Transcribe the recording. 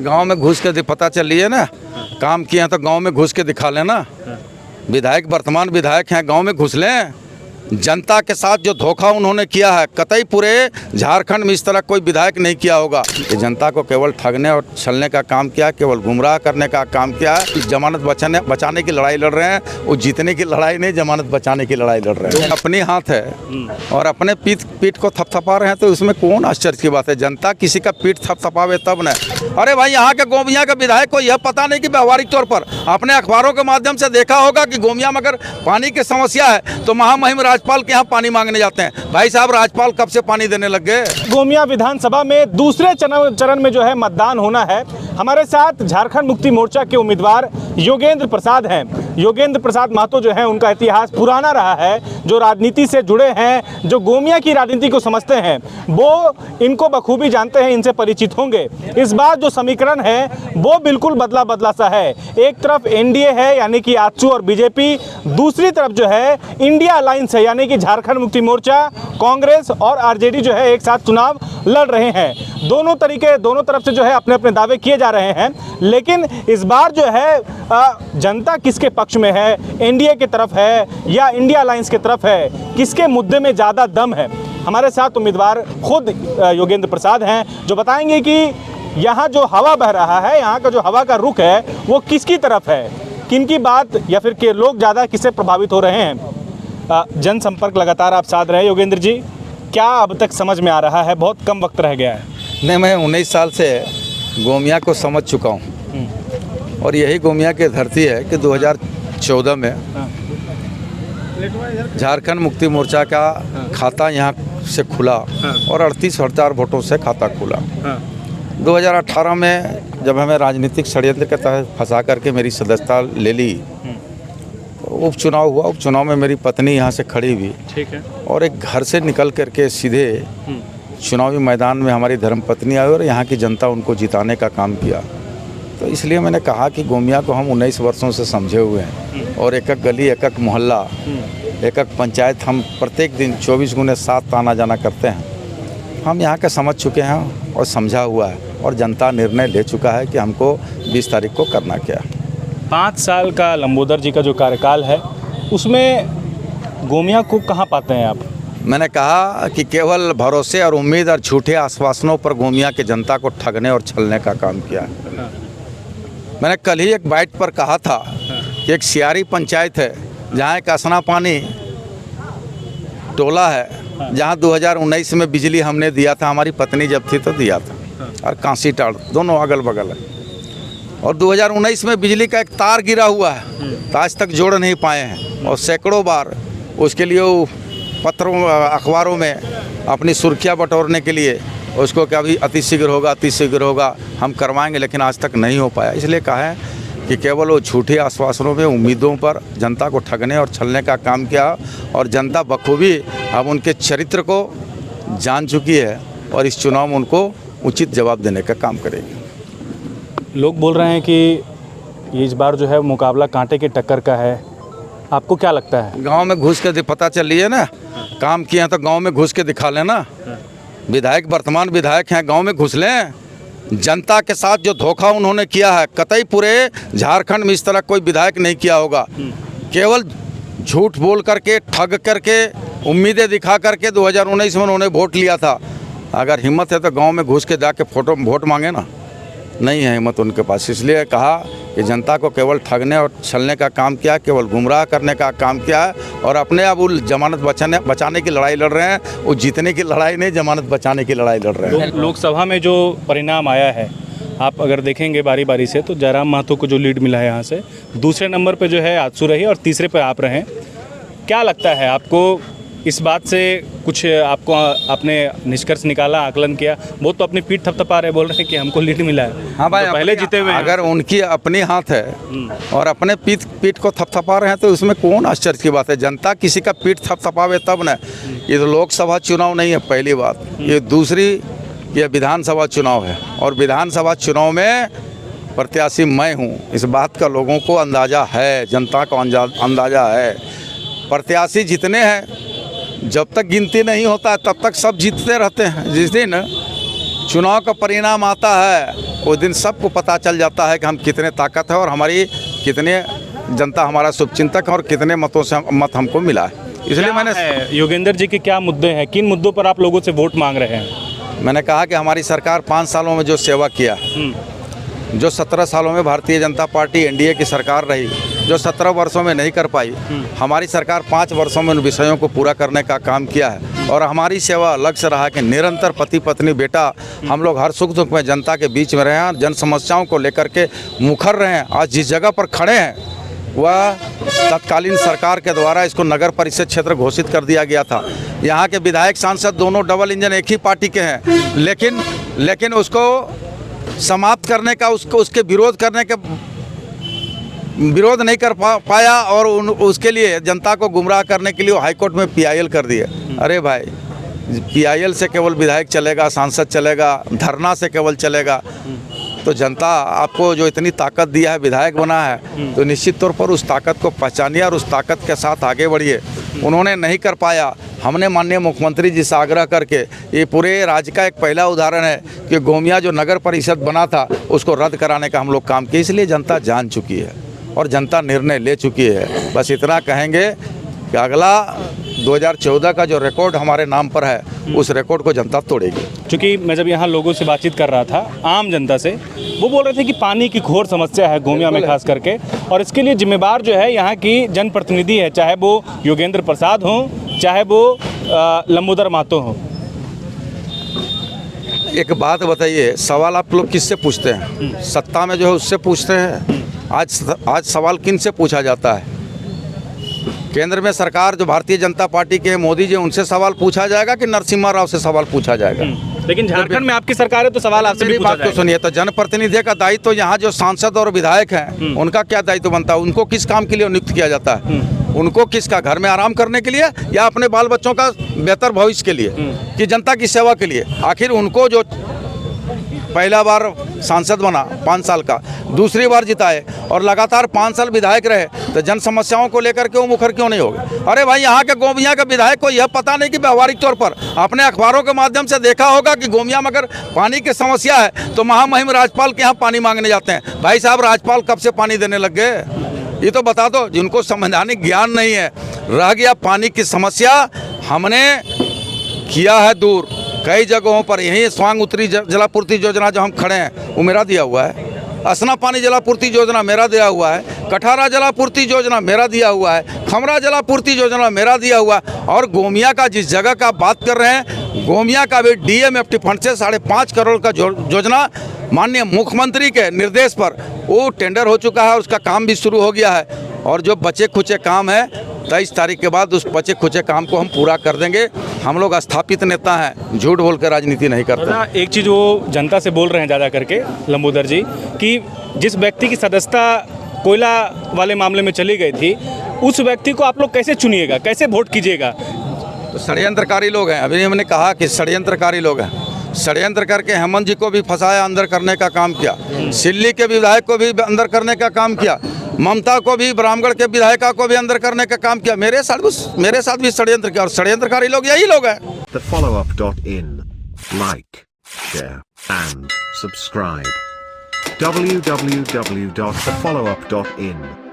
गांव में घुस के पता चल रही है ना, काम किए हैं तो गांव में घुस के दिखा लेना। विधायक वर्तमान विधायक हैं, गांव में घुस लें। जनता के साथ जो धोखा उन्होंने किया है, कतई पूरे झारखंड में इस तरह कोई विधायक नहीं किया होगा। कि जनता को केवल ठगने और छलने का काम किया, केवल गुमराह करने का काम किया है। जमानत बचाने की लड़ाई लड़ रहे हैं, वो जीतने की लड़ाई नहीं, जमानत बचाने की लड़ाई लड़ रहे हैं। अपनी हाथ है और अपने पीठ को थपथपा रहे हैं, तो उसमें कौन आश्चर्य की बात है। जनता किसी का पीठ थपथपावे तब न। अरे भाई, यहाँ के गोमिया के विधायक को यह पता नहीं कि व्यवहारिक तौर पर आपने अखबारों के माध्यम से देखा होगा कि गोमिया में अगर पानी की समस्या है तो महामहिम राज्यपाल के यहाँ पानी मांगने जाते हैं। भाई साहब, राज्यपाल कब से पानी देने लग गए। गोमिया विधानसभा में दूसरे चरण में जो है मतदान होना है। हमारे साथ झारखंड मुक्ति मोर्चा के उम्मीदवार योगेंद्र प्रसाद हैं। योगेंद्र प्रसाद महतो जो है, उनका इतिहास पुराना रहा है। जो राजनीति से जुड़े हैं, जो गोमिया की राजनीति को समझते हैं, वो इनको बखूबी जानते हैं, इनसे परिचित होंगे। इस बार जो समीकरण है वो बिल्कुल बदला बदला सा है। एक तरफ एनडीए है यानी कि आजसू और बीजेपी, दूसरी तरफ जो है इंडिया अलायंस है यानी कि झारखंड मुक्ति मोर्चा, कांग्रेस और आरजेडी जो है एक साथ चुनाव लड़ रहे हैं। दोनों तरफ से जो है अपने अपने दावे किए जा रहे हैं। लेकिन इस बार जो है जनता किसके पक्ष में है, एनडीए की तरफ है या इंडिया अलायंस की तरफ है, किसके मुद्दे में ज़्यादा दम है। हमारे साथ उम्मीदवार खुद योगेंद्र प्रसाद हैं, जो बताएंगे कि यहाँ जो हवा बह रहा है, यहाँ का जो हवा का रुख है वो किसकी तरफ है, किनकी बात या फिर के लोग ज़्यादा किससे प्रभावित हो रहे हैं। जनसंपर्क लगातार आप साध रहे हैं। योगेंद्र जी, क्या अब तक समझ में आ रहा है? बहुत कम वक्त रह गया है। नहीं, मैं 19 साल से गोमिया को समझ चुका हूँ और यही गोमिया की धरती है कि 2014 में झारखंड मुक्ति मोर्चा का खाता यहाँ से खुला और 38,000 वोटों से खाता खुला। 2018 में जब हमें राजनीतिक षड्यंत्र के तहत फंसा करके मेरी सदस्यता ले ली, उपचुनाव हुआ। उपचुनाव में मेरी पत्नी यहाँ से खड़ी हुई, ठीक है, और एक घर से निकल करके सीधे चुनावी मैदान में हमारी धर्मपत्नी आई और यहाँ की जनता उनको जिताने का काम किया। तो इसलिए मैंने कहा कि गोमिया को हम 19 वर्षों से समझे हुए हैं और एक एक गली, एक एक मोहल्ला, एक एक पंचायत हम प्रत्येक दिन 24x7 आना जाना करते हैं। हम यहाँ के समझ चुके हैं और समझा हुआ है और जनता निर्णय ले चुका है कि हमको 20 तारीख को करना क्या। 5 साल का लंबोदर जी का जो कार्यकाल है, उसमें गोमिया को कहाँ पाते हैं आप? मैंने कहा कि केवल भरोसे और उम्मीद और झूठे आश्वासनों पर गोमिया के जनता को ठगने और छलने का काम किया है। मैंने कल ही एक बाइट पर कहा था कि एक सियारी पंचायत है जहाँ एक असना पानी टोला है, जहाँ 2019 में बिजली हमने दिया था, हमारी पत्नी जब थी तो दिया था, और कांसी टाड़ दोनों अगल बगल है। और 2019 में बिजली का एक तार गिरा हुआ है तो आज तक जोड़ नहीं पाए हैं और सैकड़ों बार उसके लिए पत्रों अखबारों में अपनी सुर्खियाँ बटोरने के लिए उसको क्या भी अतिशीघ्र होगा, हम करवाएंगे, लेकिन आज तक नहीं हो पाया। इसलिए कहा है कि केवल वो झूठे आश्वासनों में, उम्मीदों पर जनता को ठगने और छलने का काम किया और जनता बखूबी अब उनके चरित्र को जान चुकी है और इस चुनाव में उनको उचित जवाब देने का काम करेगी। लोग बोल रहे हैं कि इस बार जो है मुकाबला कांटे की टक्कर का है, आपको क्या लगता है? गांव में घुस के पता चल रही है ना, काम किए हैं तो गांव में घुस के दिखा लेना। विधायक वर्तमान विधायक हैं, गांव में घुस लें। जनता के साथ जो धोखा उन्होंने किया है, कतई पूरे झारखंड में इस तरह कोई विधायक नहीं किया होगा। केवल झूठ बोल करके, ठग करके, उम्मीदें दिखा करके 2019 में उन्होंने वोट लिया था। अगर हिम्मत है तो गाँव में घुस के जाके वोट मांगे ना, नहीं है हिम्मत उनके पास। इसलिए कहा कि जनता को केवल ठगने और छलने का काम किया, केवल गुमराह करने का काम किया है और अपने अब वो जमानत बचाने की लड़ाई लड़ रहे हैं। वो जीतने की लड़ाई नहीं, जमानत बचाने की लड़ाई लड़ रहे हैं। लोकसभा में जो परिणाम आया है, आप अगर देखेंगे बारी बारी से, तो जयराम महतो को जो लीड मिला है यहाँ से, दूसरे नंबर पर जो है आजसू रही और तीसरे पर आप रहे। क्या लगता है आपको इस बात से? कुछ आपको आपने निष्कर्ष निकाला, आकलन किया? वो तो अपनी पीठ थपथपा रहे, बोल रहे हैं कि हमको लीड मिला है। हाँ भाई, तो पहले जीते हुए अगर उनकी अपनी हाथ है और अपने पीठ को थपथपा रहे हैं तो उसमें कौन आश्चर्य की बात है। जनता किसी का पीठ थपथपावे तब न। ये तो लोकसभा चुनाव नहीं है, पहली बात। ये दूसरी, ये विधानसभा चुनाव है और विधानसभा चुनाव में प्रत्याशी मैं हूँ। इस बात का लोगों को अंदाज़ा है, जनता को अंदाज़ा है। प्रत्याशी जितने हैं, जब तक गिनती नहीं होता है तब तक सब जीतते रहते हैं। जिस दिन चुनाव का परिणाम आता है उस दिन सबको पता चल जाता है कि हम कितने ताकत है और हमारी कितने जनता हमारा शुभचिंतक है और कितने मतों से मत हमको मिला है। इसलिए मैंने योगेंद्र जी के क्या मुद्दे हैं, किन मुद्दों पर आप लोगों से वोट मांग रहे हैं? मैंने कहा कि हमारी सरकार 5 सालों में जो सेवा किया, जो 17 सालों में भारतीय जनता पार्टी एनडीए की सरकार रही, जो 17 वर्षों में नहीं कर पाई, हमारी सरकार 5 वर्षों में उन विषयों को पूरा करने का काम किया है। और हमारी सेवा लक्ष्य रहा कि निरंतर पति पत्नी बेटा हम लोग हर सुख दुख में जनता के बीच में रहें और जन समस्याओं को लेकर के मुखर रहें। आज जिस जगह पर खड़े हैं वह तत्कालीन सरकार के द्वारा इसको नगर परिषद क्षेत्र घोषित कर दिया गया था। यहाँ के विधायक सांसद दोनों डबल इंजन एक ही पार्टी के हैं, लेकिन उसको समाप्त करने का, उसके विरोध करने के विरोध नहीं कर पाया और उसके लिए जनता को गुमराह करने के लिए वो हाईकोर्ट में पीआईएल कर दिए। अरे भाई, पीआईएल से केवल विधायक चलेगा, सांसद चलेगा, धरना से केवल चलेगा? तो जनता आपको जो इतनी ताकत दिया है, विधायक बना है, तो निश्चित तौर पर उस ताकत को पहचानिए और उस ताकत के साथ आगे बढ़िए। उन्होंने नहीं कर पाया, हमने माननीय मुख्यमंत्री जी से आग्रह करके, ये पूरे राज्य का एक पहला उदाहरण है कि गोमिया जो नगर परिषद बना था उसको रद्द कराने का हम लोग काम किए। इसलिए जनता जान चुकी है और जनता निर्णय ले चुकी है। बस इतना कहेंगे कि अगला 2014 का जो रिकॉर्ड हमारे नाम पर है, उस रिकॉर्ड को जनता तोड़ेगी। क्योंकि मैं जब यहाँ लोगों से बातचीत कर रहा था, आम जनता से, वो बोल रहे थे कि पानी की घोर समस्या है गोमिया में खास करके, और इसके लिए जिम्मेदार जो है यहाँ की जनप्रतिनिधि है, चाहे वो योगेंद्र प्रसाद हों, चाहे वो लंबोदर महतो हों। एक बात बताइए, सवाल आप लोग किससे पूछते हैं? सत्ता में जो है उससे पूछते हैं। आज सवाल किन से पूछा जाता है? केंद्र में सरकार जो भारतीय जनता पार्टी के मोदी जी, उनसे सवाल पूछा जाएगा कि नरसिम्हा राव से सवाल पूछा जाएगा? लेकिन झारखंड में आपकी सरकार है तो सवाल आपसे भी पूछा जाएगा। बात को सुनिए, तो जनप्रतिनिधि का दायित्व तो यहाँ जो सांसद और विधायक हैं उनका क्या दायित्व बनता है? उनको किस काम के लिए नियुक्त किया जाता है? उनको किसका, घर में आराम करने के लिए या अपने बाल बच्चों का बेहतर भविष्य के लिए, कि जनता की सेवा के लिए? आखिर उनको जो पहला बार सांसद बना 5 साल का, दूसरी बार जिताए और लगातार 5 साल विधायक रहे, तो जन समस्याओं को लेकर के वो मुखर क्यों नहीं हो गए? अरे भाई, यहाँ के गोमिया के विधायक को यह पता नहीं कि व्यवहारिक तौर पर आपने अखबारों के माध्यम से देखा होगा कि गोमिया में अगर पानी की समस्या है तो महामहिम राज्यपाल के यहाँ पानी मांगने जाते हैं। भाई साहब, राज्यपाल कब से पानी देने लग गए? ये तो बता दो। जिनको संवैधानिक ज्ञान नहीं है, रह गया पानी की समस्या, हमने किया है दूर कई जगहों पर। यही स्वांग उत्तरी जलापूर्ति योजना जो हम खड़े हैं वो मेरा दिया हुआ है, असना पानी जलापूर्ति योजना मेरा दिया हुआ है, कठारा जलापूर्ति योजना मेरा दिया हुआ है, खमरा जलापूर्ति योजना मेरा दिया हुआ है। और गोमिया का जिस जगह का बात कर रहे हैं, गोमिया का भी डीएमएफटी फंड से 5.5 करोड़ का योजना माननीय मुख्यमंत्री के निर्देश पर वो टेंडर हो चुका है, उसका काम भी शुरू हो गया है। और जो बचे खुचे काम है 23 तारीख के बाद उस बचे खुचे काम को हम पूरा कर देंगे। हम लोग स्थापित नेता हैं, झूठ बोल कर राजनीति नहीं करते। एक चीज़ वो जनता से बोल रहे हैं ज़्यादा करके लंबोदर जी, कि जिस व्यक्ति की सदस्यता कोयला वाले मामले में चली गई थी, उस व्यक्ति को आप लोग कैसे चुनिएगा, कैसे वोट कीजिएगा? तो षड्यंत्रकारी लोग हैं। अभी हमने कहा कि षड्यंत्रकारी लोग हैं। षड्यंत्र करके हेमंत जी को भी फंसाया, अंदर करने का काम किया, सिल्ली के विधायक को भी अंदर करने का काम किया, ममता को भी, ब्राह्मगढ़ के विधायिका को भी अंदर करने का काम किया। मेरे साथ भी षड्यंत्र किया, और षड्यंत्रकारी लोग यही लोग हैं। TheFollowUp.in, like, share and subscribe. www.thefollowup.in